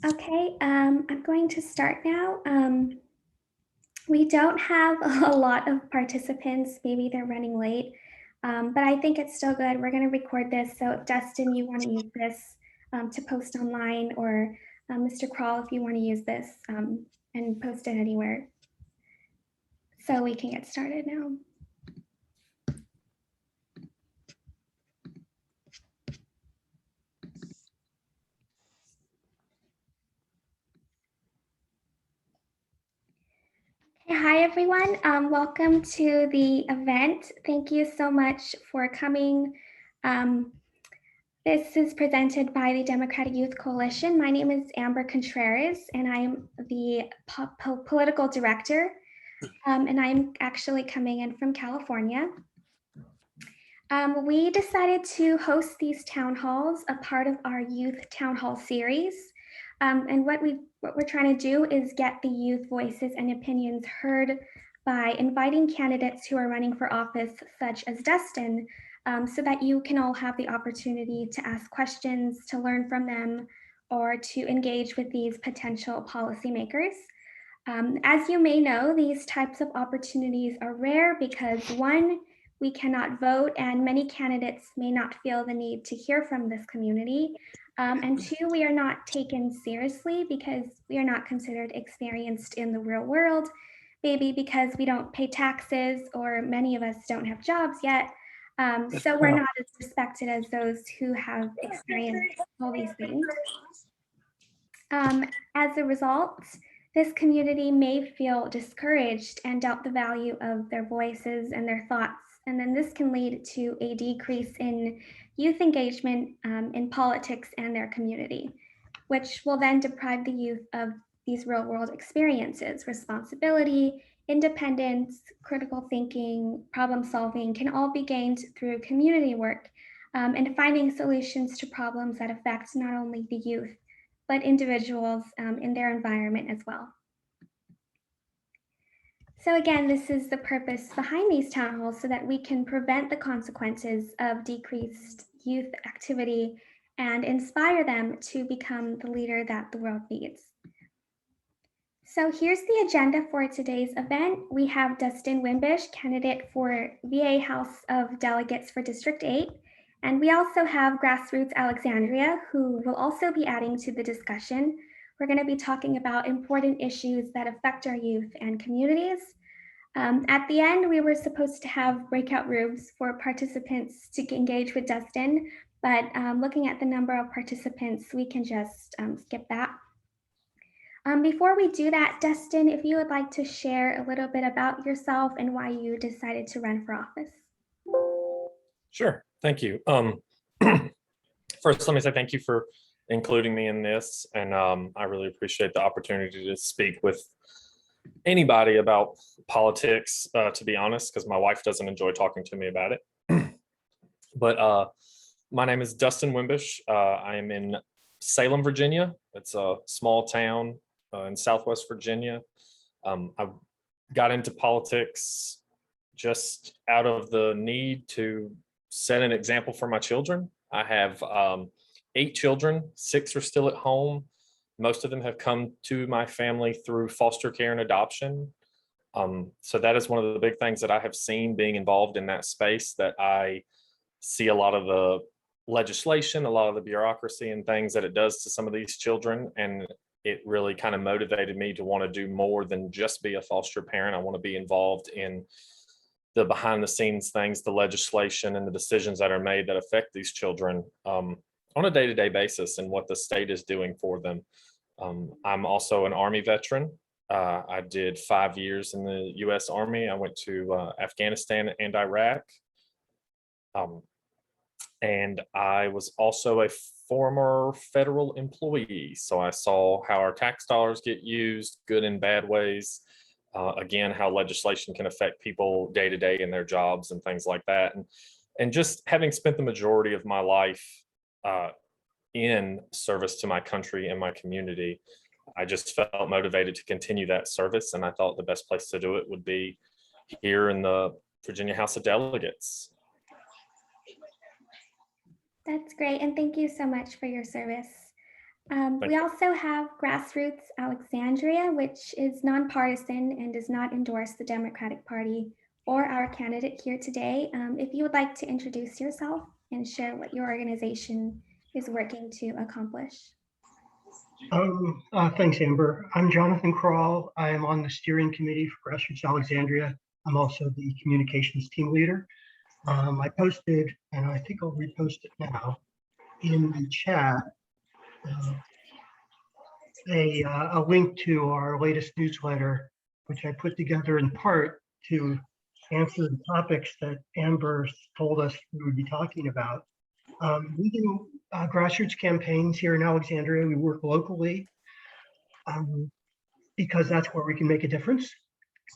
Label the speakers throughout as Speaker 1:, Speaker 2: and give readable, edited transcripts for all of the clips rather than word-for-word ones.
Speaker 1: Okay, I'm going to start now. We don't have a lot of participants. Maybe they're running late, but I think it's still good. We're going to record this. So if Dustin, you want to use this to post online, or Mr. Kroll, if you want to use this and post it anywhere. So we can get started now. Hi, everyone. Welcome to the event. Thank you so much for coming. This is presented by the Democratic Youth Coalition. My name is Amber Contreras, and I'm the political director, and I'm actually coming in from California. We decided to host these town halls, a part of our youth town hall series. And what we're trying to do is get the youth voices and opinions heard by inviting candidates who are running for office, such as Dustin, so that you can all have the opportunity to ask questions, to learn from them, or to engage with these potential policymakers. As you may know, these types of opportunities are rare because, one, we cannot vote, and many candidates may not feel the need to hear from this community. And two, we are not taken seriously because we are not considered experienced in the real world, maybe because we don't pay taxes or many of us don't have jobs yet. So we're not as respected as those who have experienced all these things. As a result, this community may feel discouraged and doubt the value of their voices and their thoughts. And then this can lead to a decrease in youth engagement in politics and their community, which will then deprive the youth of these real world experiences. Responsibility, independence, critical thinking, problem solving can all be gained through community work and finding solutions to problems that affect not only the youth, but individuals in their environment as well. So again, this is the purpose behind these town halls, so that we can prevent the consequences of decreased youth activity and inspire them to become the leader that the world needs. So here's the agenda for today's event. We have Dustin Wembish, candidate for VA House of Delegates for District 8. And we also have Grassroots Alexandria, who will also be adding to the discussion. We're going to be talking about important issues that affect our youth and communities. At the end, we were supposed to have breakout rooms for participants to engage with Dustin, but looking at the number of participants, we can just skip that. Before we do that, Dustin, if you would like to share a little bit about yourself and why you decided to run for office.
Speaker 2: Sure, thank you. First, let me say thank you for including me in this, and I really appreciate the opportunity to speak with anybody about politics, to be honest, because my wife doesn't enjoy talking to me about it. But my name is Dustin Wembish. I am in Salem, Virginia. It's a small town in Southwest Virginia. I got into politics just out of the need to set an example for my children. I have 8 children, 6 are still at home. Most of them have come to my family through foster care and adoption. So that is one of the big things that I have seen being involved in that space, that I see a lot of the legislation, a lot of the bureaucracy and things that it does to some of these children. And it really kind of motivated me to want to do more than just be a foster parent. I want to be involved in the behind the scenes things, the legislation and the decisions that are made that affect these children on a day-to-day basis, and what the state is doing for them. I'm also an Army veteran. I did 5 years in the US Army. I went to Afghanistan and Iraq. And I was also a former federal employee. So I saw how our tax dollars get used, good and bad ways. Again, how legislation can affect people day to day in their jobs and things like that. And just having spent the majority of my life in service to my country and my community, I just felt motivated to continue that service. And I thought the best place to do it would be here in the Virginia House of Delegates.
Speaker 1: That's great. And thank you so much for your service.
Speaker 2: Thank
Speaker 1: We
Speaker 2: you.
Speaker 1: also have Grassroots Alexandria, which is nonpartisan and does not endorse the Democratic Party or our candidate here today. If you would like to introduce yourself and share what your organization is working to accomplish.
Speaker 3: Thanks, Amber. I'm Jonathan Kral. I am on the steering committee for Grassroots Alexandria. I'm also the communications team leader. I posted, and I think I'll repost it now, in the chat, a link to our latest newsletter, which I put together in part to answer the topics that Amber told us we would be talking about. We do grassroots campaigns here in Alexandria. We work locally because that's where we can make a difference.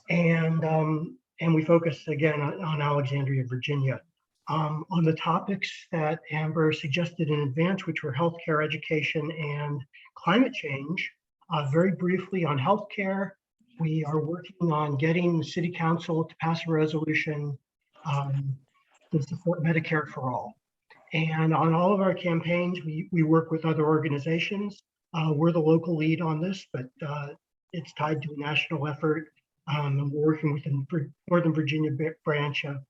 Speaker 3: And we focus again on Alexandria, Virginia. On the topics that Amber suggested in advance, which were healthcare, education, and climate change. Very briefly on healthcare, we are working on getting the City Council to pass a resolution to support Medicare for all. And on all of our campaigns, we work with other organizations. We're the local lead on this, but it's tied to a national effort. And we're working with the Northern Virginia branch of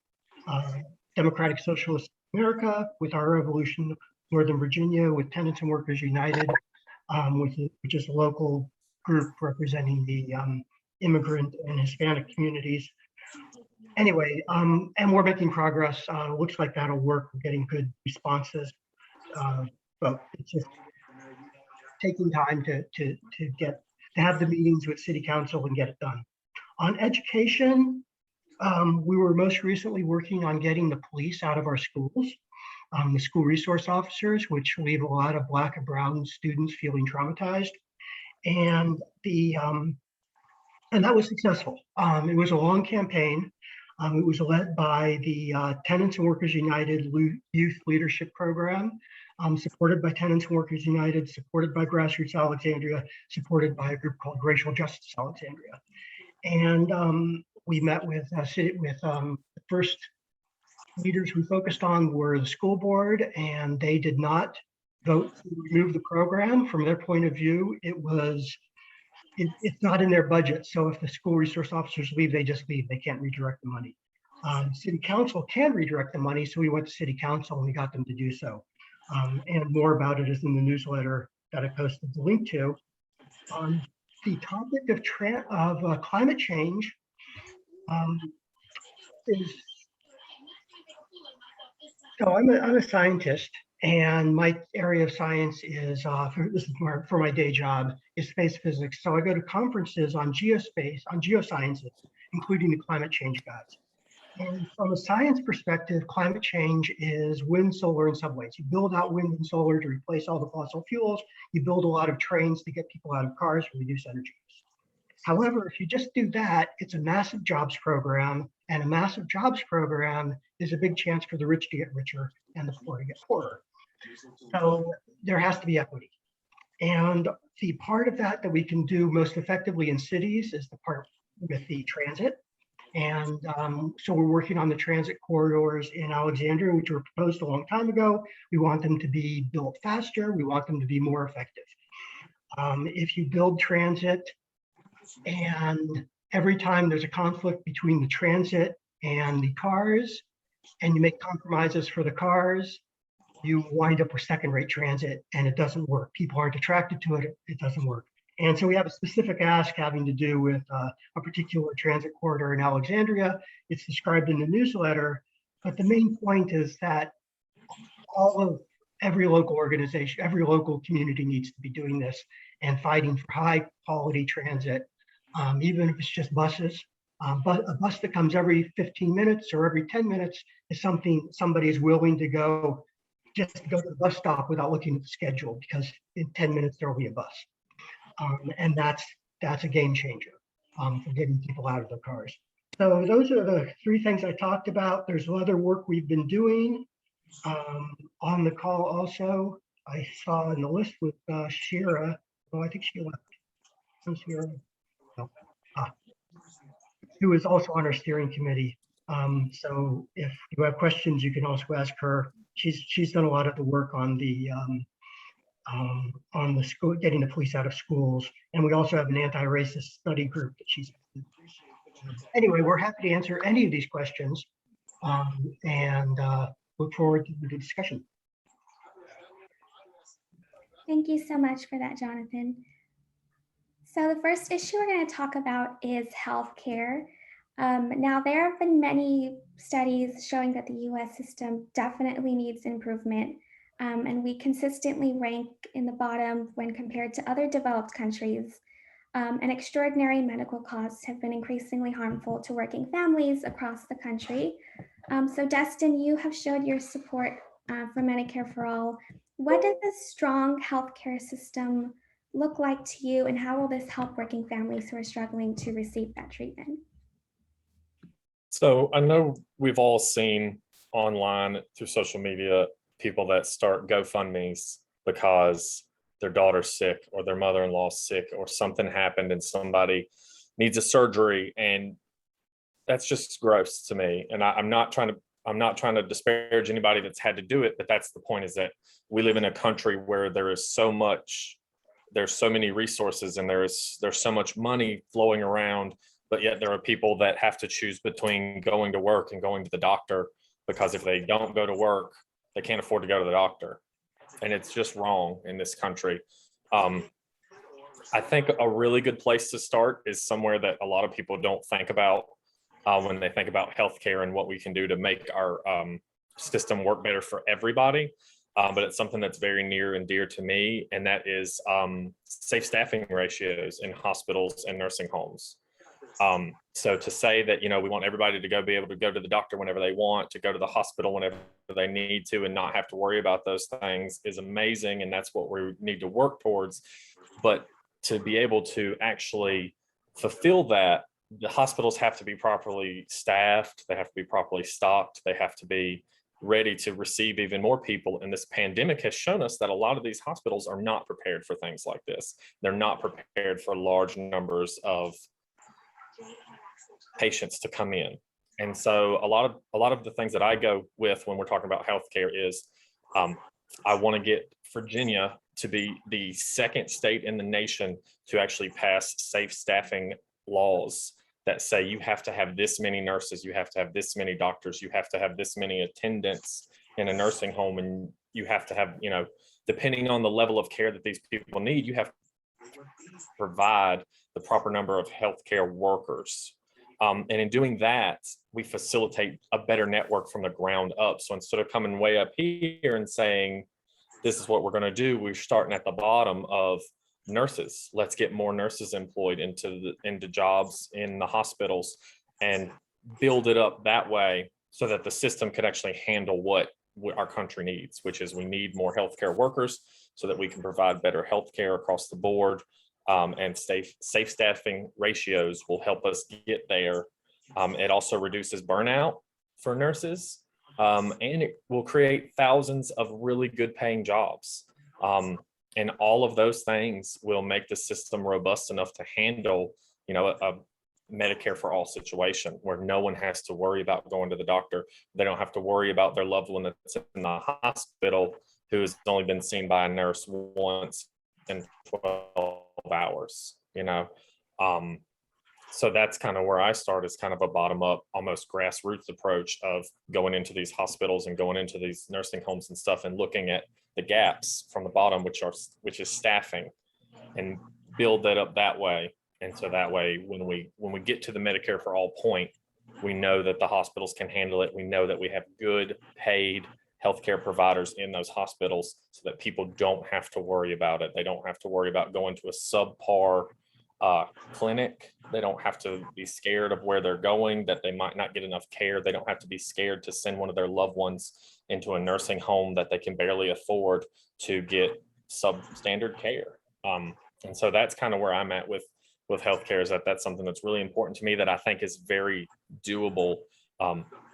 Speaker 3: Democratic Socialist America, with our Revolution Northern Virginia, with Tenants and Workers United, which is a local group representing the immigrant and Hispanic communities. Anyway, and we're making progress. Looks like that'll work. We're getting good responses, but it's just taking time to have the meetings with City Council and get it done. On education, we were most recently working on getting the police out of our schools, the school resource officers, which leave a lot of Black and brown students feeling traumatized. And that was successful. It was a long campaign. It was led by the Tenants and Workers United Youth Leadership Program, supported by Tenants and Workers United, supported by Grassroots Alexandria, supported by a group called Racial Justice Alexandria. And we met with the first leaders we focused on were the school board, and they did not vote to remove the program. From their point of view, it's not in their budget. So if the school resource officers leave, they just leave. They can't redirect the money. City Council can redirect the money. So we went to City Council and we got them to do so. And more about it is in the newsletter that I posted the link to. The topic of climate change is, so I'm a scientist, and my area of science is, this is for my day job, is space physics. So I go to conferences on geospace, on geosciences, including the climate change guys. And from a science perspective, climate change is wind, solar, and subways. You build out wind and solar to replace all the fossil fuels. You build a lot of trains to get people out of cars to reduce energy use. However, if you just do that, it's a massive jobs program, and a massive jobs program is a big chance for the rich to get richer and the poor to get poorer. So there has to be equity. And the part of that we can do most effectively in cities is the part with the transit. And so we're working on the transit corridors in Alexandria, which were proposed a long time ago. We want them to be built faster. We want them to be more effective. If you build transit and every time there's a conflict between the transit and the cars, and you make compromises for the cars, you wind up with second-rate transit, and it doesn't work. People aren't attracted to it. It doesn't work. And so we have a specific ask having to do with a particular transit corridor in Alexandria. It's described in the newsletter, but the main point is that every local organization, every local community needs to be doing this and fighting for high quality transit, even if it's just buses. But a bus that comes every 15 minutes or every 10 minutes is something somebody is willing to go just to go to the bus stop without looking at the schedule, because in 10 minutes there will be a bus. And that's a game changer for getting people out of their cars. So those are the three things I talked about. There's other work we've been doing on the call also. I saw in the list with Shira. Oh, I think she left. Shira. No. Who is also on our steering committee. So if you have questions, you can also ask her. she's done a lot of the work on the school, getting the police out of schools. And we also have an anti-racist study group that she's. Anyway, we're happy to answer any of these questions and look forward to the discussion.
Speaker 1: Thank you so much for that, Jonathan. So the first issue we're going to talk about is healthcare. Now, there have been many studies showing that the US system definitely needs improvement, and we consistently rank in the bottom when compared to other developed countries. And extraordinary medical costs have been increasingly harmful to working families across the country. So Dustin, you have showed your support for Medicare for All. What does a strong healthcare system look like to you, and how will this help working families who are struggling to receive that treatment?
Speaker 2: So I know we've all seen online through social media people that start GoFundMes because their daughter's sick or their mother-in-law's sick or something happened and somebody needs a surgery, and that's just gross to me. And I'm not trying to disparage anybody that's had to do it, but that's the point, is that we live in a country where there's so many resources and there's so much money flowing around, but yet there are people that have to choose between going to work and going to the doctor, because if they don't go to work, they can't afford to go to the doctor. And it's just wrong in this country. I think a really good place to start is somewhere that a lot of people don't think about when they think about healthcare and what we can do to make our system work better for everybody. But it's something that's very near and dear to me, and that is safe staffing ratios in hospitals and nursing homes. So to say that, we want everybody to be able to go to the doctor whenever they want, to go to the hospital whenever they need to, and not have to worry about those things is amazing. And that's what we need to work towards. But to be able to actually fulfill that, the hospitals have to be properly staffed. They have to be properly stocked. They have to be ready to receive even more people. And this pandemic has shown us that a lot of these hospitals are not prepared for things like this. They're not prepared for large numbers of patients to come in. And so a lot of the things that I go with when we're talking about healthcare is I want to get Virginia to be the second state in the nation to actually pass safe staffing laws that say you have to have this many nurses, you have to have this many doctors, you have to have this many attendants in a nursing home, and you have to have, depending on the level of care that these people need, you have to provide the proper number of healthcare workers. And in doing that, we facilitate a better network from the ground up. So instead of coming way up here and saying, this is what we're going to do, we're starting at the bottom of nurses. Let's get more nurses employed into jobs in the hospitals and build it up that way so that the system could actually handle what our country needs, which is we need more healthcare workers so that we can provide better healthcare across the board. And safe staffing ratios will help us get there. It also reduces burnout for nurses, and it will create thousands of really good paying jobs. And all of those things will make the system robust enough to handle, a Medicare for all situation where no one has to worry about going to the doctor. They don't have to worry about their loved one that's in the hospital who has only been seen by a nurse once in 12 hours, so that's kind of where I start, is kind of a bottom up, almost grassroots approach of going into these hospitals and going into these nursing homes and stuff and looking at the gaps from the bottom, which is staffing, and build that up that way. And so that way, when we get to the Medicare for all point, we know that the hospitals can handle it. We know that we have good paid healthcare providers in those hospitals so that people don't have to worry about it. They don't have to worry about going to a subpar clinic. They don't have to be scared of where they're going, that they might not get enough care. They don't have to be scared to send one of their loved ones into a nursing home that they can barely afford to get substandard care. And so that's kind of where I'm at with healthcare, is that's something that's really important to me, that I think is very doable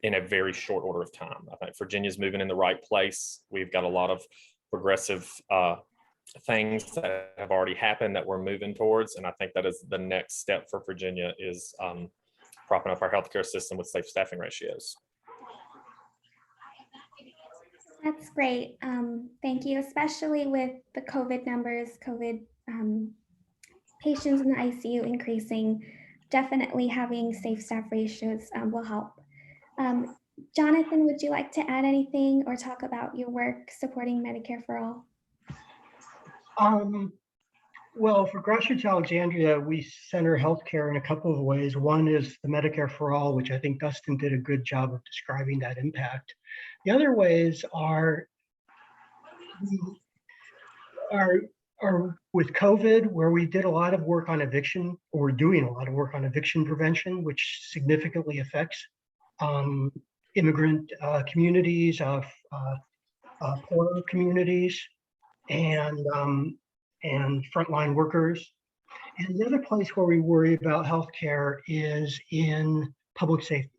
Speaker 2: in a very short order of time. I think Virginia's moving in the right place. We've got a lot of progressive things that have already happened that we're moving towards. And I think that is the next step for Virginia, is propping up our healthcare system with safe staffing ratios.
Speaker 1: That's great. Thank you, especially with the COVID numbers, COVID patients in the ICU increasing. Definitely having safe staff ratios will help. Jonathan, would you like to add anything or talk about your work supporting Medicare for All?
Speaker 3: Well, for Grassroots Alexandria, we center healthcare in a couple of ways. One is the Medicare for All, which I think Dustin did a good job of describing that impact. The other ways are with COVID, where we did a lot of work on eviction, or we're doing a lot of work on eviction prevention, which significantly affects immigrant communities, poorer communities, and frontline workers. And the other place where we worry about healthcare is in public safety.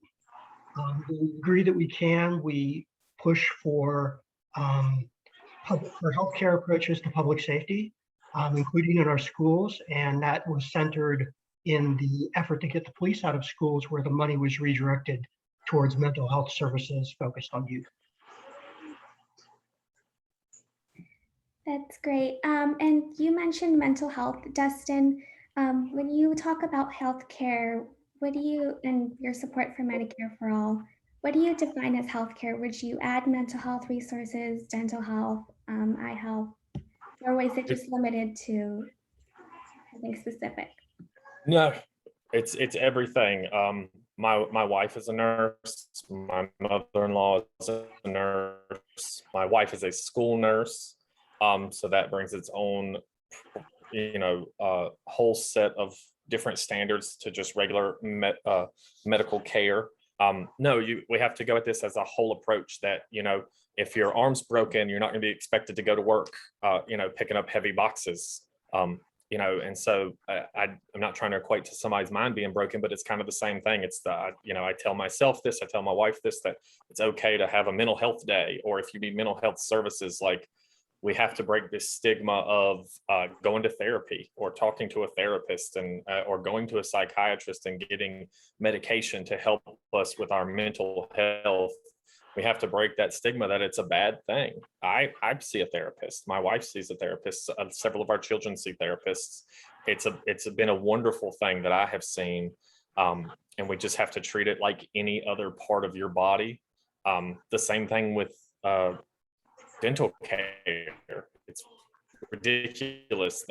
Speaker 3: To the degree that we can, we push for healthcare approaches to public safety, including in our schools, and that was centered in the effort to get the police out of schools where the money was redirected towards mental health services focused on youth.
Speaker 1: That's great. And you mentioned mental health, Dustin. When you talk about healthcare, what do you, and your support for Medicare for All, what do you define as healthcare? Would you add mental health resources, dental health, eye health, or is it just limited to something specific?
Speaker 2: No, it's everything. My wife is a nurse. My mother-in-law is a nurse. My wife is a school nurse. So that brings its own, whole set of different standards to just regular medical care. No, we have to go at this as a whole approach that, if your arm's broken, you're not going to be expected to go to work, picking up heavy boxes. And so I'm not trying to equate to somebody's mind being broken, but it's kind of the same thing. It's I tell myself this, I tell my wife this, that it's okay to have a mental health day, or if you need mental health services, like, we have to break this stigma of going to therapy or talking to a therapist and or going to a psychiatrist and getting medication to help us with our mental health. We have to break that stigma that it's a bad thing. I see a therapist. My wife sees a therapist. Several of our children see therapists. It's been a wonderful thing that I have seen, and we just have to treat it like any other part of your body. The same thing with dental care. It's ridiculous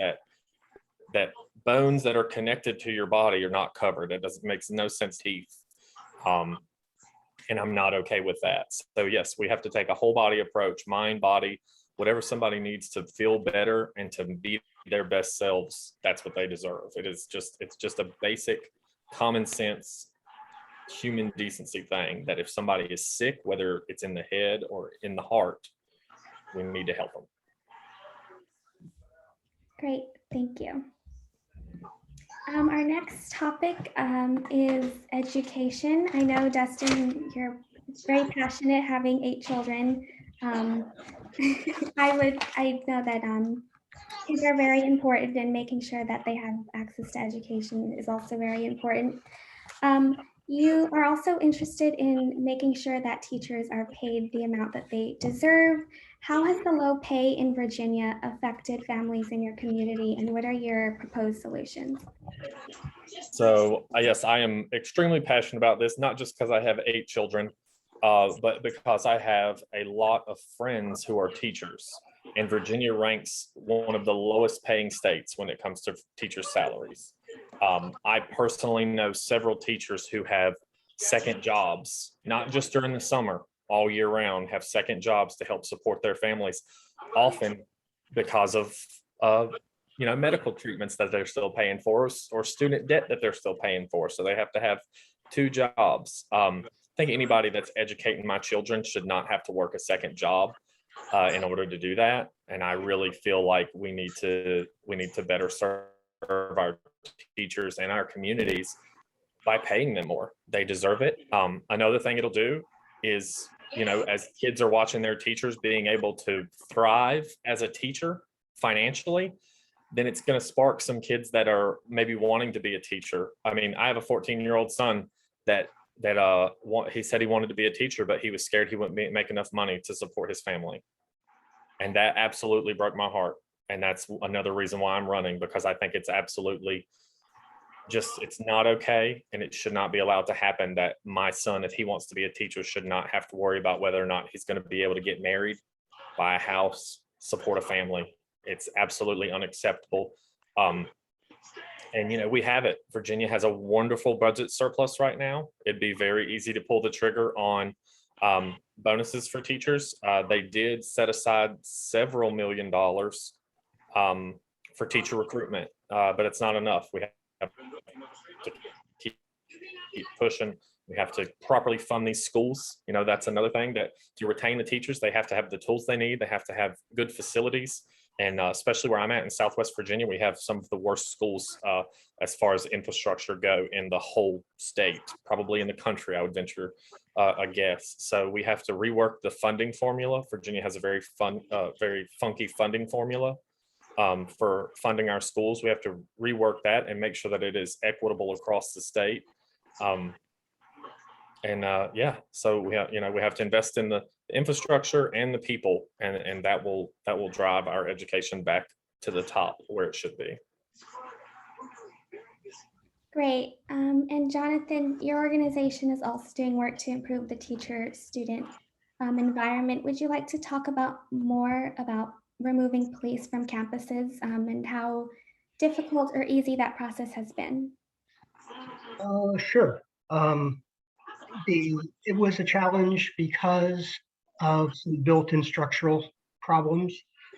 Speaker 2: that bones that are connected to your body are not covered. It makes no sense. Teeth. And I'm not okay with that. So yes, we have to take a whole body approach, mind, body, whatever somebody needs to feel better and to be their best selves. That's what they deserve. It's just a basic common sense human decency thing that if somebody is sick, whether it's in the head or in the heart, we need to help them.
Speaker 1: Great, thank you. Our next topic is education. I know, Dustin, you're very passionate, having 8 children. I know that kids are very important, and making sure that they have access to education is also very important. You are also interested in making sure that teachers are paid the amount that they deserve. How has the low pay in Virginia affected families in your community, and what are your proposed solutions?
Speaker 2: So yes, I am extremely passionate about this, not just because I have 8 children, but because I have a lot of friends who are teachers. And Virginia ranks one of the lowest paying states when it comes to teacher salaries. I personally know several teachers who have second jobs, not just during the summer, all year round, have second jobs to help support their families, often because of medical treatments that they're still paying for, or student debt that they're still paying for. So they have to have 2 jobs. I think anybody that's educating my children should not have to work a second job in order to do that. And I really feel like we need to better serve our teachers and our communities by paying them more. They deserve it. Another thing it'll do is, as kids are watching their teachers being able to thrive as a teacher financially, then it's going to spark some kids that are maybe wanting to be a teacher. I mean, I have a 14-year-old son that he said he wanted to be a teacher, but he was scared he wouldn't make enough money to support his family. And that absolutely broke my heart. And that's another reason why I'm running, because I think it's absolutely it's not okay. And it should not be allowed to happen that my son, if he wants to be a teacher, should not have to worry about whether or not he's going to be able to get married, buy a house, support a family. It's absolutely unacceptable. And we have it. Virginia has a wonderful budget surplus right now. It'd be very easy to pull the trigger on bonuses for teachers. They did set aside several $1 million for teacher recruitment, but it's not enough. We have to keep pushing. We have to properly fund these schools. That's another thing, that to retain the teachers, they have to have the tools they need. They have to have good facilities. And especially where I'm at in Southwest Virginia, we have some of the worst schools as far as infrastructure go in the whole state, probably in the country, I would venture a guess. So we have to rework the funding formula. Virginia has a very funky funding formula for funding our schools. We have to rework that and make sure that it is equitable across the state. So we have to invest in the infrastructure and the people, and that will drive our education back to the top where it should be.
Speaker 1: Great. And Jonathan, your organization is also doing work to improve the teacher-student environment. Would you like to talk more about removing police from campuses and how difficult or easy that process has been?
Speaker 3: Sure. It was a challenge because of some built-in structural problems.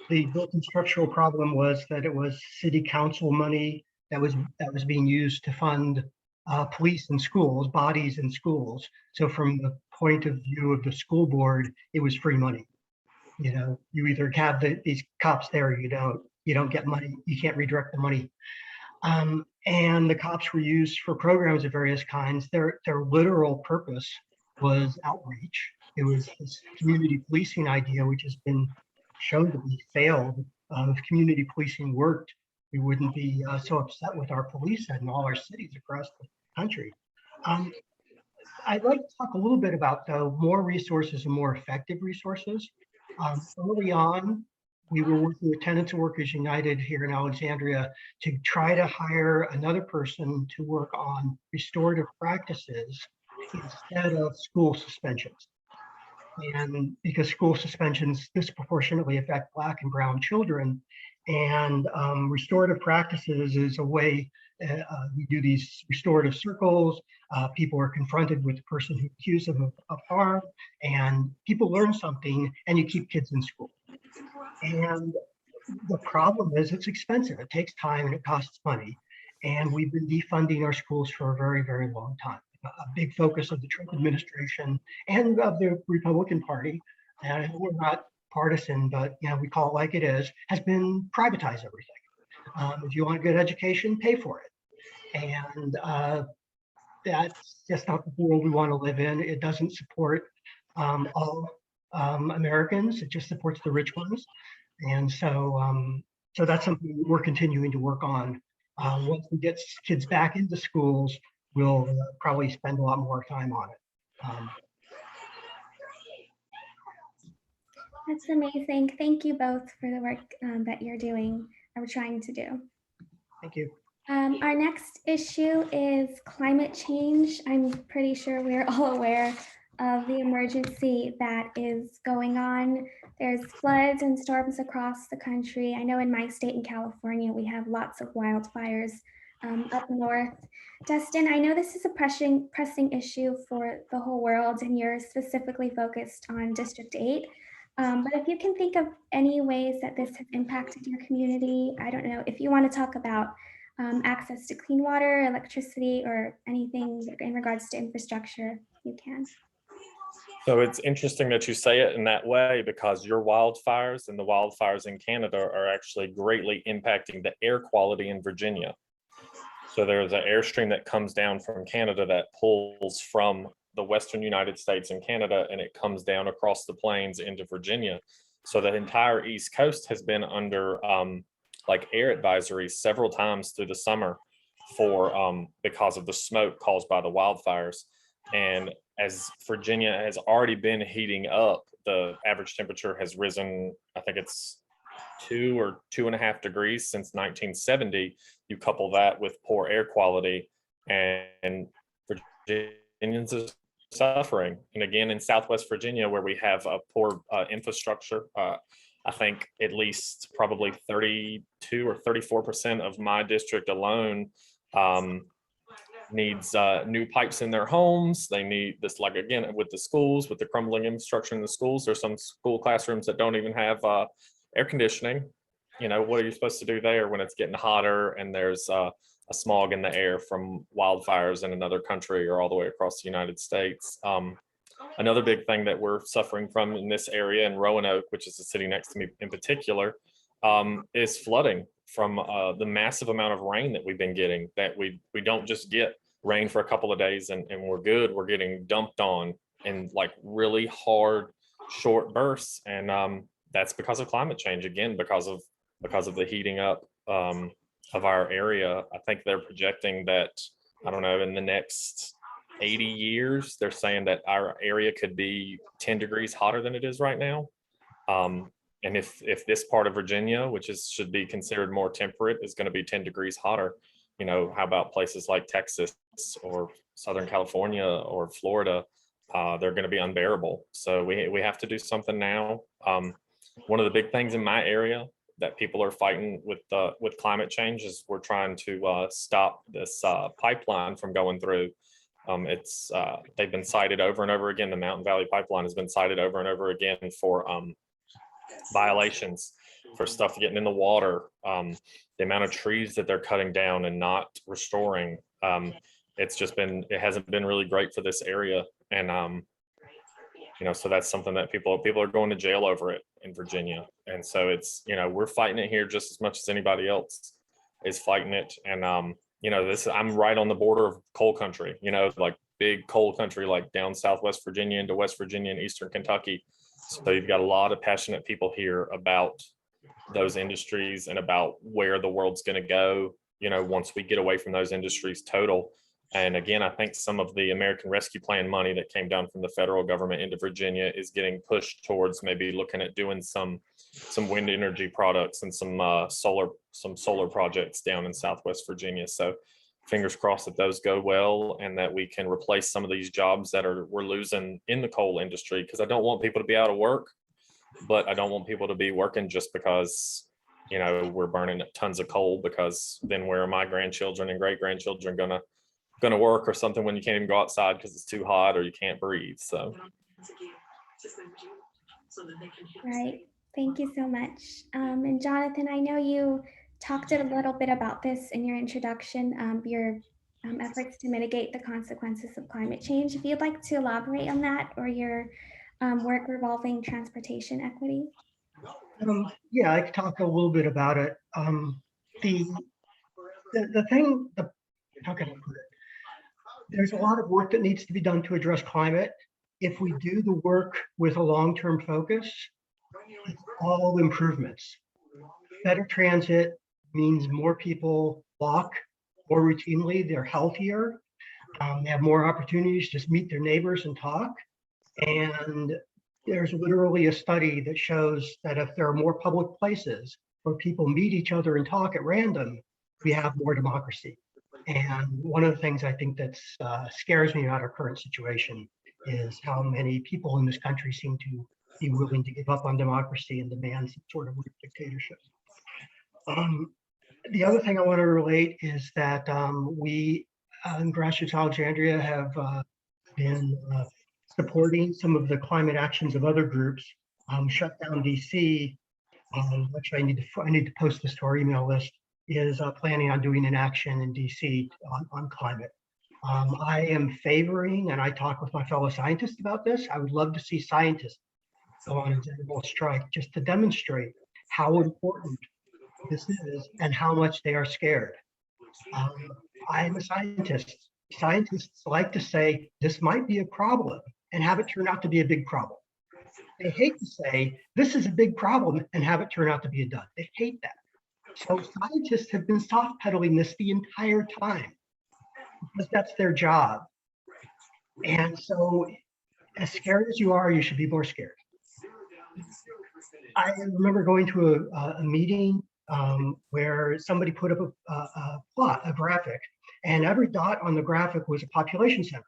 Speaker 3: The built-in structural problem was that it was city council money that was being used to fund police in schools, bodies in schools. So from the point of view of the school board, it was free money. You either have these cops there, or you don't get money. You can't redirect the money. And the cops were used for programs of various kinds. Their literal purpose was outreach. It was this community policing idea, which has been shown to be failed. If community policing worked, we wouldn't be so upset with our police in all our cities across the country. I'd like to talk a little bit about, though, more resources and more effective resources. Early on, we were working with Tenants and Workers United here in Alexandria to try to hire another person to work on restorative practices instead of school suspensions. And because school suspensions disproportionately affect Black and Brown children, and restorative practices is a way we do these restorative circles. People are confronted with the person who accused them of harm, and people learn something, and you keep kids in school. And the problem is it's expensive. It takes time and it costs money. And we've been defunding our schools for a very, very long time. A big focus of the Trump administration and of the Republican Party, and we're not partisan, but we call it like it is, has been privatize everything. If you want a good education, pay for it. And that's just not the world we want to live in. It doesn't support all Americans. It just supports the rich ones. And so that's something we're continuing to work on. Once we get kids back into schools, we'll probably spend a lot more time on it.
Speaker 1: That's amazing. Thank you both for the work that you're doing or trying to do.
Speaker 3: Thank you.
Speaker 1: Our next issue is climate change. I'm pretty sure we're all aware of the emergency that is going on. There's floods and storms across the country. I know in my state in California, we have lots of wildfires up north. Dustin, I know this is a pressing issue for the whole world, and you're specifically focused on District 8. But if you can think of any ways that this has impacted your community, I don't know, if you want to talk about access to clean water, electricity, or anything in regards to infrastructure, you can.
Speaker 2: So it's interesting that you say it in that way, because your wildfires and the wildfires in Canada are actually greatly impacting the air quality in Virginia. So there's an airstream that comes down from Canada that pulls from the Western United States and Canada, and it comes down across the plains into Virginia. So the entire East Coast has been under air advisories several times through the summer for because of the smoke caused by the wildfires. And as Virginia has already been heating up, the average temperature has risen, I think it's 2 or 2.5 degrees since 1970. You couple that with poor air quality, and Virginians are suffering. And again, in Southwest Virginia, where we have a poor infrastructure, I think at least probably 32 or 34% of my district alone needs new pipes in their homes. They need this, like again, with the schools, with the crumbling infrastructure in the schools, there's some school classrooms that don't even have air conditioning. You know, what are you supposed to do there when it's getting hotter and there's a smog in the air from wildfires in another country or all the way across the United States? Another big thing that we're suffering from in this area in Roanoke, which is the city next to me in particular, is flooding from the massive amount of rain that we've been getting. That we don't just get rain for a couple of days and we're good. We're getting dumped on in like really hard, short bursts, and that's because of climate change. Again, because of the heating up of our area. I think they're projecting that, I don't know, in the next 80 years, they're saying that our area could be 10 degrees hotter than it is right now. And if this part of Virginia, which should be considered more temperate, is going to be 10 degrees hotter, you know, how about places like Texas or Southern California or Florida? They're going to be unbearable. So we have to do something now. One of the big things in my area that people are fighting with climate change is we're trying to stop this pipeline from going through. They've been cited over and over again. The Mountain Valley Pipeline has been cited over and over again for violations, for stuff getting in the water, the amount of trees that they're cutting down and not restoring. It hasn't been really great for this area. And you know, so that's something that people are going to jail over it in Virginia. And so it's, you know, we're fighting it here just as much as anybody else is fighting it. And you know, I'm right on the border of coal country, you know, like big coal country, like down Southwest Virginia into West Virginia and Eastern Kentucky. So you've got a lot of passionate people here about those industries and about where the world's going to go, you know, once we get away from those industries total. And again, I think some of the American Rescue Plan money that came down from the federal government into Virginia is getting pushed towards maybe looking at doing some wind energy products and some solar projects down in Southwest Virginia. So fingers crossed that those go well and that we can replace some of these jobs that we're losing in the coal industry, because I don't want people to be out of work, but I don't want people to be working just because, you know, we're burning tons of coal, because then where are my grandchildren and great grandchildren gonna work or something when you can't even go outside because it's too hot or you can't breathe. So
Speaker 1: Right. Thank you so much. And Jonathan, I know you talked a little bit about this in your introduction, your efforts to mitigate the consequences of climate change. If you'd like to elaborate on that, or your work revolving transportation equity.
Speaker 3: Yeah, I could talk a little bit about it. The thing, how can I put it? There's a lot of work that needs to be done to address climate. If we do the work with a long-term focus, it's all improvements. Better transit means more people walk more routinely, they're healthier, they have more opportunities to just meet their neighbors and talk. And there's literally a study that shows that if there are more public places where people meet each other and talk at random, we have more democracy. And one of the things I think that scares me about our current situation is how many people in this country seem to be willing to give up on democracy and demand some sort of dictatorship. The other thing I want to relate is that we in Grassroots Alexandria have been supporting some of the climate actions of other groups. Shut Down DC, which I need to post this to our email list, is planning on doing an action in DC on climate. I am favoring, and I talk with my fellow scientists about this, I would love to see scientists go on a general strike just to demonstrate how important this is and how much they are scared. I'm a scientist. Scientists like to say this might be a problem and have it turn out to be a big problem. They hate to say this is a big problem and have it turn out to be a dud. They hate that. So scientists have been soft pedaling this the entire time because that's their job. And so as scary as you are, you should be more scared. I remember going to a meeting where somebody put up a plot, a graphic, and every dot on the graphic was a population center.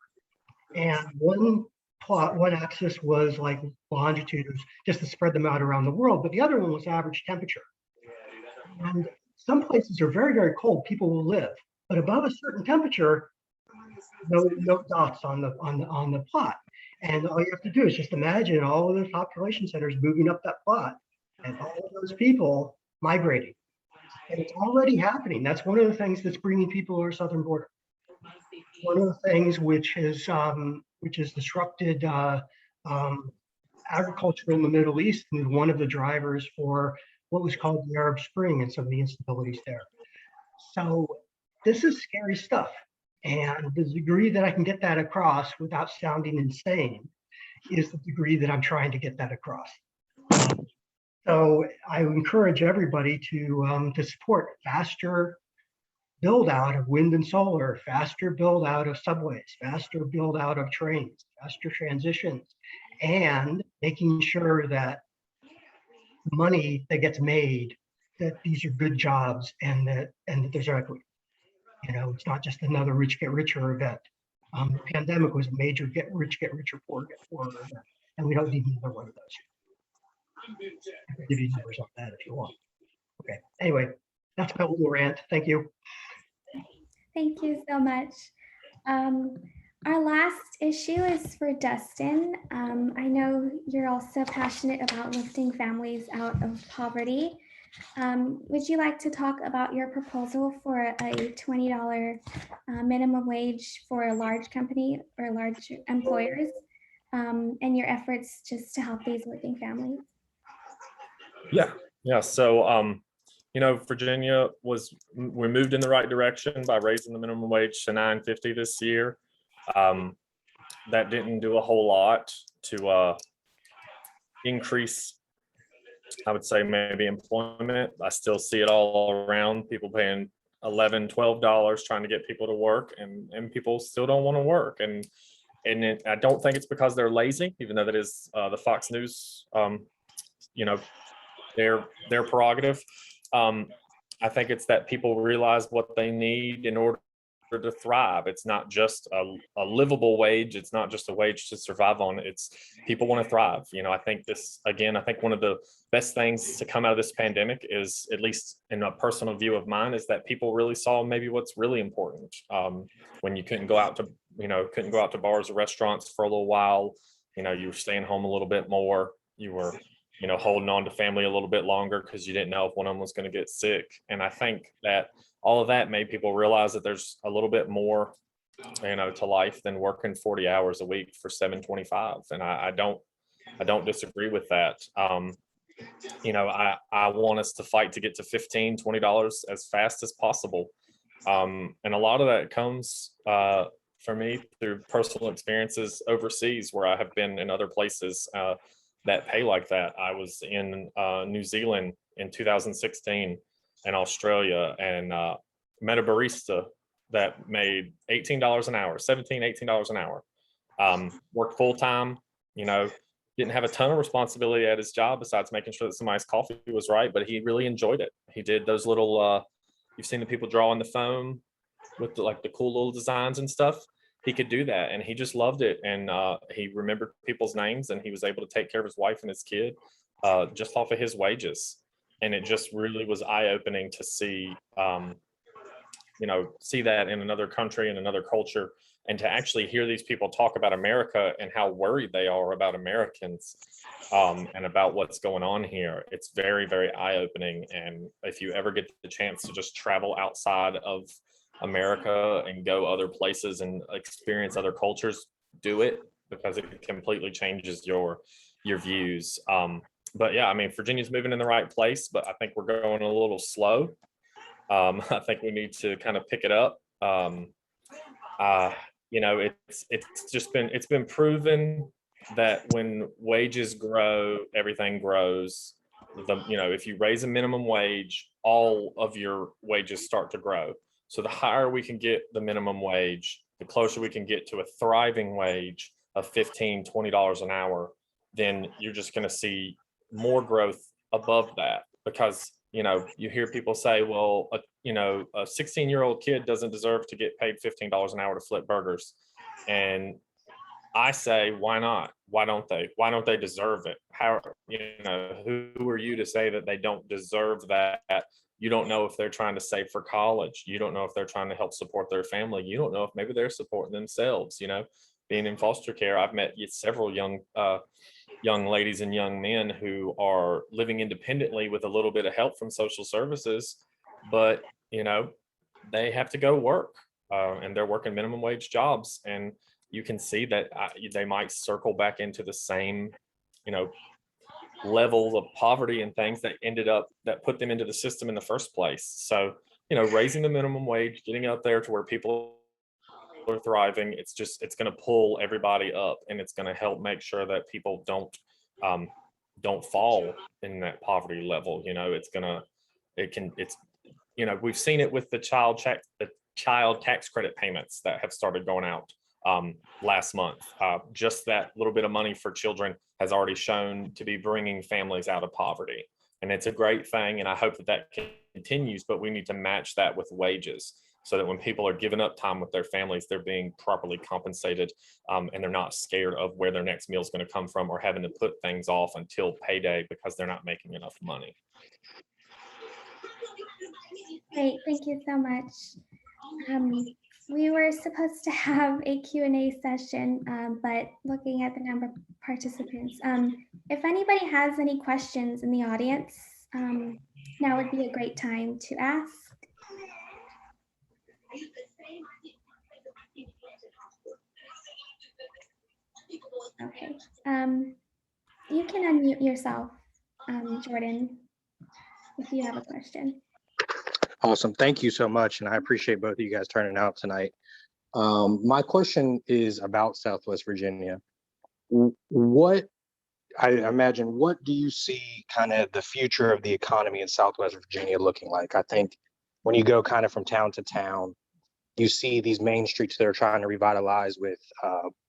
Speaker 3: And one axis was like longitudes, just to spread them out around the world, but the other one was average temperature. And some places are very, very cold, people will live, but above a certain temperature, no dots on the plot. And all you have to do is just imagine all of those population centers moving up that plot and all of those people migrating. And it's already happening. That's one of the things that's bringing people to our southern border. One of the things which has disrupted agriculture in the Middle East and one of the drivers for what was called the Arab Spring and some of the instabilities there. So this is scary stuff. And the degree that I can get that across without sounding insane is the degree that I'm trying to get that across. So I encourage everybody to support faster build out of wind and solar, faster build out of subways, faster build out of trains, faster transitions, and making sure that the money that gets made, that these are good jobs and that there's equity. You know, it's not just another rich get richer event. The pandemic was a major get richer, poor get poorer event, and we don't need another one of those. I can give you numbers on that if you want. Okay. Anyway, that's my little rant. Thank you.
Speaker 1: Thank you so much. Our last issue is for Dustin. I know you're also passionate about lifting families out of poverty. Would you like to talk about your proposal for a $20 minimum wage for a large company or large employers, and your efforts just to help these working families?
Speaker 2: Yeah. So, Virginia we moved in the right direction by raising the minimum wage to $9.50 this year. That didn't do a whole lot to increase, I would say, maybe employment. I still see it all around, people paying $11, $12 trying to get people to work, and people still don't want to work. And I don't think it's because they're lazy, even though that is the Fox News, their prerogative. I think it's that people realize what they need in order to thrive. It's not just a livable wage. It's not just a wage to survive on. It's people want to thrive. I think one of the best things to come out of this pandemic is, at least in a personal view of mine, is that people really saw maybe what's really important. When you couldn't go out to bars or restaurants for a little while, you were staying home a little bit more. You were holding on to family a little bit longer because you didn't know if one of them was going to get sick. And I think that all of that made people realize that there's a little bit more, to life than working 40 hours a week for $7.25. And I don't disagree with that. I want us to fight to get to $15, $20 as fast as possible. And a lot of that comes for me through personal experiences overseas, where I have been in other places that pay like that. I was in New Zealand in 2016 and Australia, and met a barista that made $18 an hour, $17, $18 an hour. Worked full time, didn't have a ton of responsibility at his job besides making sure that somebody's coffee was right, but he really enjoyed it. He did those little, you've seen the people draw on the foam with the cool little designs and stuff. He could do that, and he just loved it. And he remembered people's names, and he was able to take care of his wife and his kid just off of his wages. And it just really was eye-opening to see, see that in another country and another culture, and to actually hear these people talk about America and how worried they are about Americans and about what's going on here. It's very, very eye-opening. And if you ever get the chance to just travel outside of America and go other places and experience other cultures, do it, because it completely changes your views. But yeah, Virginia's moving in the right place, but I think we're going a little slow. I think we need to kind of pick it up. It's been proven that when wages grow, everything grows. If you raise a minimum wage, all of your wages start to grow. So the higher we can get the minimum wage, the closer we can get to a thriving wage of $15, $20 an hour, then you're just going to see more growth above that. Because, you know, you hear people say, well, you know, a 16-year-old kid doesn't deserve to get paid $15 an hour to flip burgers. And I say, why not? Why don't they? Why don't they deserve it? How, you know, who are you to say that they don't deserve that? You don't know if they're trying to save for college. You don't know if they're trying to help support their family. You don't know if maybe they're supporting themselves. You know, being in foster care, I've met several young ladies and young men who are living independently with a little bit of help from social services, but, you know, they have to go work, and they're working minimum wage jobs. And you can see that they might circle back into the same, you know, levels of poverty and things that put them into the system in the first place. So, you know, raising the minimum wage, getting up there to where people are thriving, it's going to pull everybody up, and it's going to help make sure that people don't fall in that poverty level. You know, you know, we've seen it with the child tax credit payments that have started going out last month. Just that little bit of money for children has already shown to be bringing families out of poverty. And it's a great thing. And I hope that continues, but we need to match that with wages so that when people are giving up time with their families, they're being properly compensated, and they're not scared of where their next meal is going to come from or having to put things off until payday because they're not making enough money.
Speaker 1: Great, thank you so much. We were supposed to have a Q&A session, but looking at the number of participants, if anybody has any questions in the audience, now would be a great time to ask. Okay, you can unmute yourself, Jordan, if you have a question.
Speaker 4: Awesome. Thank you so much. And I appreciate both of you guys turning out tonight. My question is about Southwest Virginia. What do you see kind of the future of the economy in Southwest Virginia looking like? I think when you go kind of from town to town, you see these main streets that are trying to revitalize with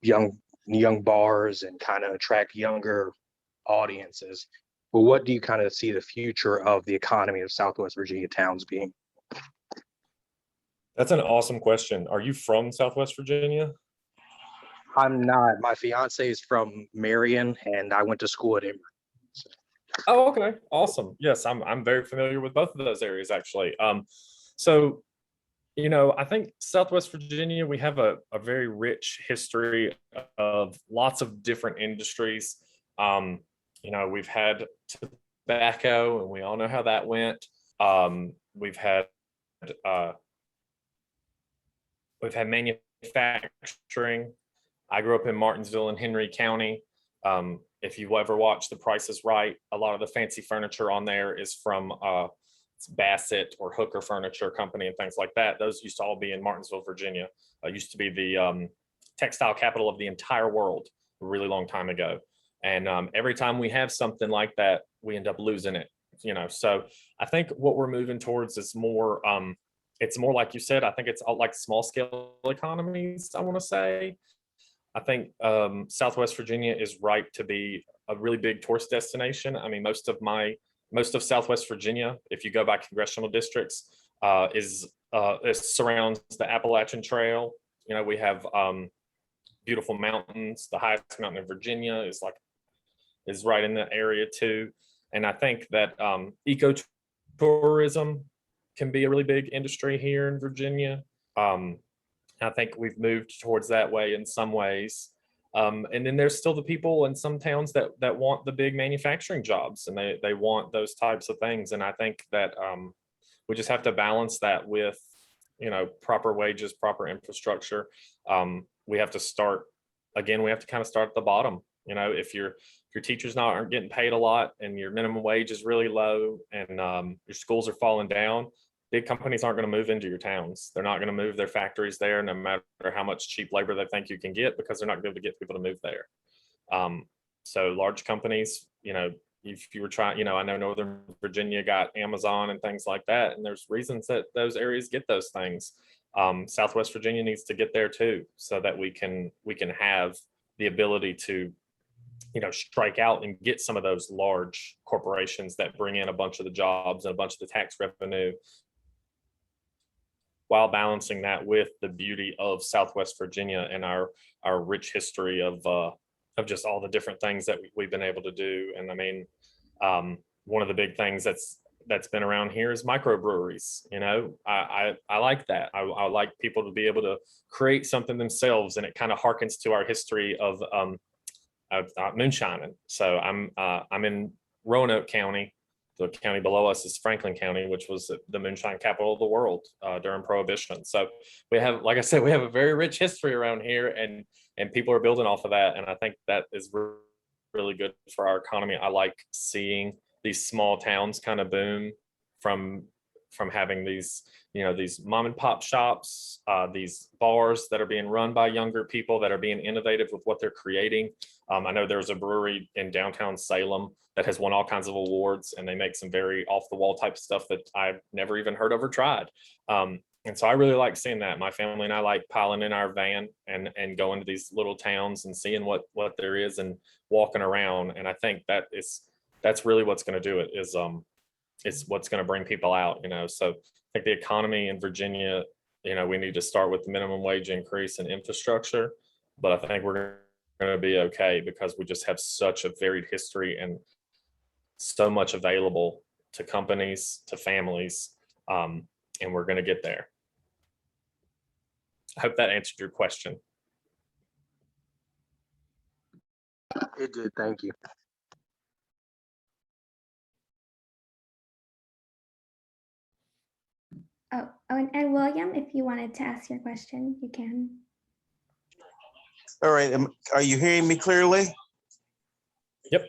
Speaker 4: young bars and kind of attract younger audiences. But what do you kind of see the future of the economy of Southwest Virginia towns being?
Speaker 2: That's an awesome question. Are you from Southwest Virginia?
Speaker 4: I'm not. My fiance is from Marion, and I went to school at Emory.
Speaker 2: Oh, okay. Awesome. Yes, I'm very familiar with both of those areas, actually. So, you know, I think Southwest Virginia, we have a very rich history of lots of different industries. You know, we've had tobacco, and we all know how that went. We've had manufacturing. I grew up in Martinsville in Henry County. If you ever watched The Price is Right, a lot of the fancy furniture on there is from Bassett or Hooker Furniture Company and things like that. Those used to all be in Martinsville, Virginia. Used to be the textile capital of the entire world a really long time ago. And every time we have something like that, we end up losing it. You know, so I think what we're moving towards is more. It's more like you said. I think it's like small scale economies, I want to say. I think Southwest Virginia is ripe to be a really big tourist destination. I mean, most of Southwest Virginia, if you go by congressional districts, it surrounds the Appalachian Trail. You know, we have beautiful mountains. The highest mountain in Virginia is right in that area too. And I think that ecotourism can be a really big industry here in Virginia. I think we've moved towards that way in some ways. And then there's still the people in some towns that want the big manufacturing jobs, and they want those types of things. And I think that we just have to balance that with, you know, proper wages, proper infrastructure. We have to kind of start at the bottom. You know, if your teachers aren't getting paid a lot and your minimum wage is really low and your schools are falling down, big companies aren't going to move into your towns. They're not going to move their factories there, no matter how much cheap labor they think you can get, because they're not going to be able to get people to move there. So large companies, you know, if you were trying, you know, I know Northern Virginia got Amazon and things like that, and there's reasons that those areas get those things. Southwest Virginia needs to get there too, so that we can have the ability to, strike out and get some of those large corporations that bring in a bunch of the jobs and a bunch of the tax revenue, while balancing that with the beauty of Southwest Virginia and our rich history of just all the different things that we've been able to do. And I mean, one of the big things that's been around here is microbreweries. I like that. I like people to be able to create something themselves, and it kind of harkens to our history of moonshining. So I'm in Roanoke County. The county below us is Franklin County, which was the moonshine capital of the world during Prohibition. So we have, like I said, we have a very rich history around here, and people are building off of that. And I think that is really good for our economy. I like seeing these small towns kind of boom from having these, these mom and pop shops, these bars that are being run by younger people that are being innovative with what they're creating. I know there's a brewery in downtown Salem that has won all kinds of awards, and they make some very off the wall type stuff that I've never even heard of or tried. And so I really like seeing that. My family and I like piling in our van and going to these little towns and seeing what there is and walking around. And I think that's really what's going to do it, is it's what's going to bring people out, So I think the economy in Virginia, we need to start with the minimum wage increase and infrastructure, but I think we're going to be okay because we just have such a varied history and so much available to companies, to families, and we're going to get there. I hope that answered your question.
Speaker 4: It did. Thank you.
Speaker 1: Oh, and William, if you wanted to ask your question, you can.
Speaker 5: All right, are you hearing me clearly?
Speaker 2: Yep.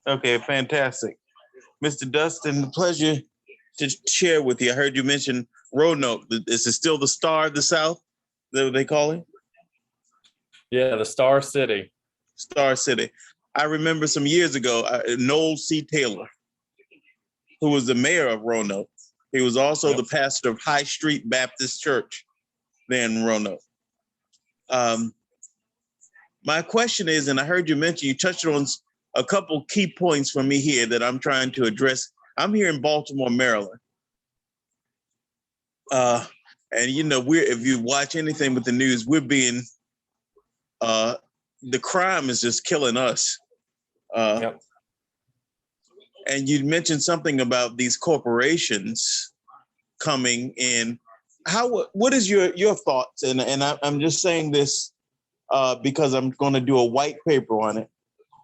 Speaker 5: Okay, fantastic. Mr. Dustin, pleasure to share with you. I heard you mention Roanoke. Is it still the Star of the South? Is that what they call it?
Speaker 2: Yeah, the Star City.
Speaker 5: Star City. I remember some years ago, Noel C. Taylor, who was the mayor of Roanoke. He was also the pastor of High Street Baptist Church there in Roanoke. My question is, and I heard you mention, you touched on a couple key points for me here that I'm trying to address. I'm here in Baltimore, Maryland. And if you watch anything with the news, we're being, the crime is just killing us.
Speaker 2: Yep.
Speaker 5: And you mentioned something about these corporations coming in. What is your thoughts? And I'm just saying this because I'm going to do a white paper on it.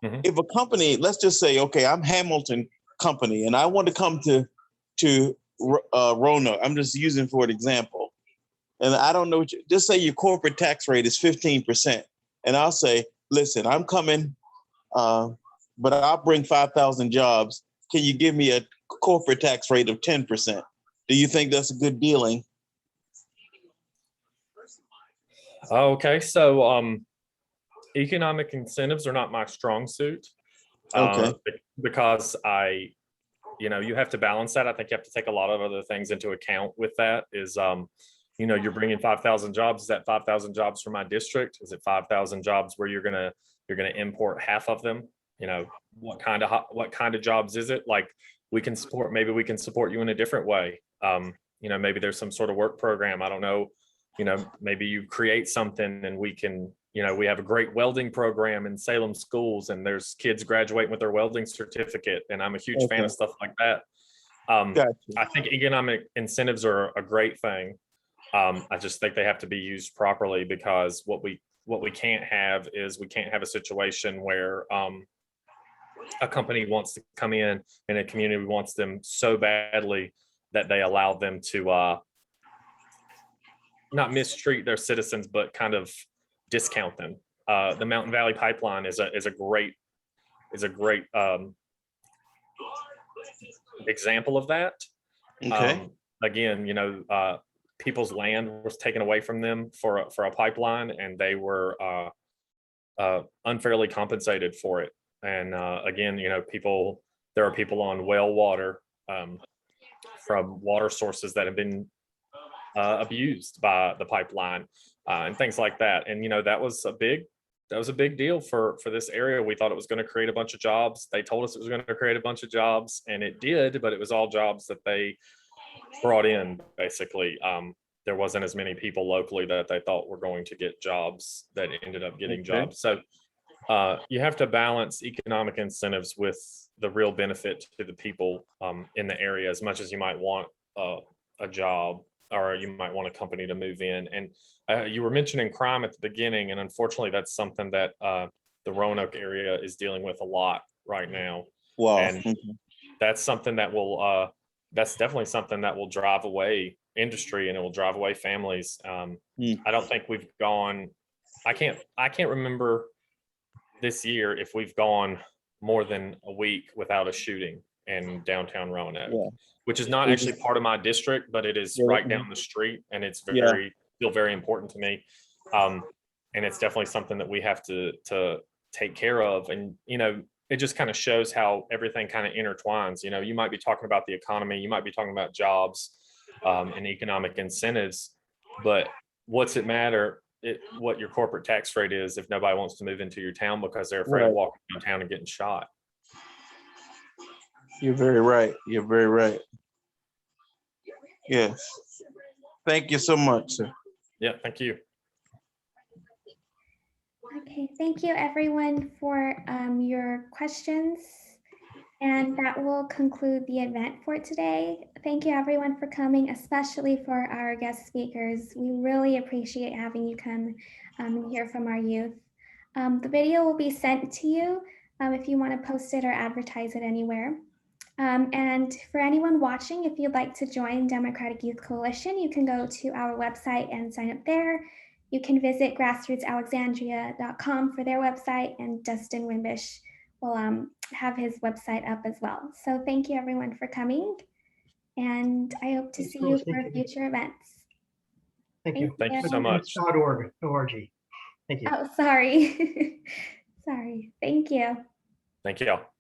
Speaker 2: Mm-hmm.
Speaker 5: If a company, let's just say, okay, I'm Hamilton Company, and I want to come to Roanoke. I'm just using for an example. And I don't know, just say your corporate tax rate is 15%. And I'll say, listen, I'm coming, but I'll bring 5,000 jobs. Can you give me a corporate tax rate of 10%? Do you think that's a good dealing?
Speaker 2: Okay, so economic incentives are not my strong suit.
Speaker 5: Okay.
Speaker 2: Because you have to balance that. I think you have to take a lot of other things into account with that. Is you're bringing 5,000 jobs. Is that 5,000 jobs for my district? Is it 5,000 jobs where you're gonna import half of them? What kind of jobs is it? Like maybe we can support you in a different way. Maybe there's some sort of work program. I don't know. Maybe you create something and we can, we have a great welding program in Salem schools, and there's kids graduating with their welding certificate. And I'm a huge fan of stuff like that.
Speaker 5: Gotcha.
Speaker 2: I think economic incentives are a great thing. I just think they have to be used properly, because what we can't have is we can't have a situation where a company wants to come in and a community wants them so badly that they allow them to not mistreat their citizens, but kind of discount them. The Mountain Valley Pipeline is a great example of that.
Speaker 5: Okay.
Speaker 2: Again, people's land was taken away from them for a pipeline, and they were unfairly compensated for it. And again, there are people on well water from water sources that have been abused by the pipeline and things like that. And, that was a big deal for this area. We thought it was going to create a bunch of jobs. They told us it was going to create a bunch of jobs, and it did, but it was all jobs that they brought in, basically. There wasn't as many people locally that they thought were going to get jobs that ended up getting jobs. So you have to balance economic incentives with the real benefit to the people in the area, as much as you might want a job, or you might want a company to move in. And you were mentioning crime at the beginning, and unfortunately that's something that the Roanoke area is dealing with a lot right now.
Speaker 5: Wow.
Speaker 2: And that's something that will that's definitely something that will drive away industry, and it will drive away families. I don't think we've gone, I can't remember this year if we've gone more than a week without a shooting in downtown Roanoke, which is not actually part of my district, but it is right down the street, and it's still very important to me. And it's definitely something that we have to take care of. And, it just kind of shows how everything kind of intertwines. You might be talking about the economy, you might be talking about jobs and economic incentives, but what's it matter what your corporate tax rate is if nobody wants to move into your town because they're afraid of walking downtown and getting shot?
Speaker 5: You're very right. You're very right. Yes. Thank you so much, sir.
Speaker 2: Yeah, thank you.
Speaker 1: Okay, thank you everyone for your questions. And that will conclude the event for today. Thank you everyone for coming, especially for our guest speakers. We really appreciate having you come and hear from our youth. The video will be sent to you if you want to post it or advertise it anywhere. And for anyone watching, if you'd like to join Democratic Youth Coalition, you can go to our website and sign up there. You can visit grassrootsalexandria.com for their website, and Dustin Wembish will have his website up as well. So thank you everyone for coming, and I hope to see you for future events.
Speaker 3: Thank you.
Speaker 2: Thank you so much.
Speaker 3: .org. Thank you.
Speaker 1: Oh, sorry. Sorry. Thank you.
Speaker 2: Thank you all.